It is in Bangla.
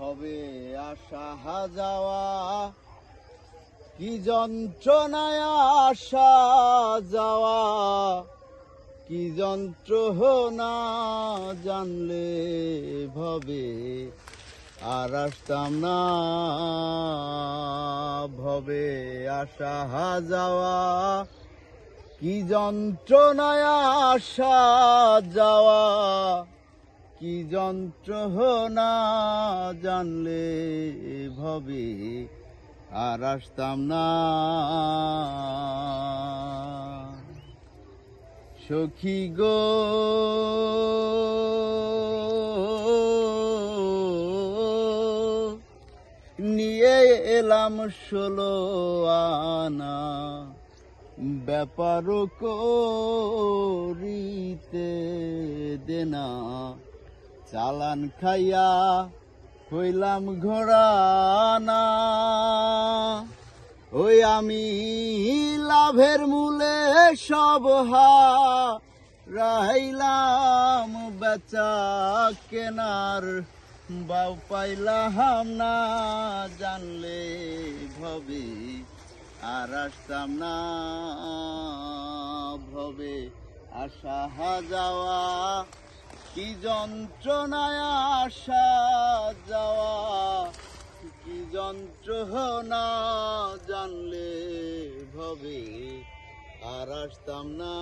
হবে আসা যাওয়া, কি যন্ত্রণায় আসা যাওয়া, কি যন্ত্রণা জানলে ভবে আর আসতাম না। ভবে আসা যাওয়া, কি যন্ত্রণায় আসা যাওয়া, কি যন্ত্রণা জানলে ভবে আর আসতাম না। সখী গো নিয়ে এলাম 16 আনা, ব্যাপার করিতে দেনা, চালান খাইয়া হইলাম ঘোড়ানা। ওই আমি লাভের মূলে সব হারাইলাম, বেচা কেনার বাউ পাইলাম না। জানলে ভবে আর আসতাম না। ভবে আসা যাওয়া, কি যন্ত্রণায় আসা যাওয়া, কি যন্ত্রণা জানলে ভবে আর আসতাম না।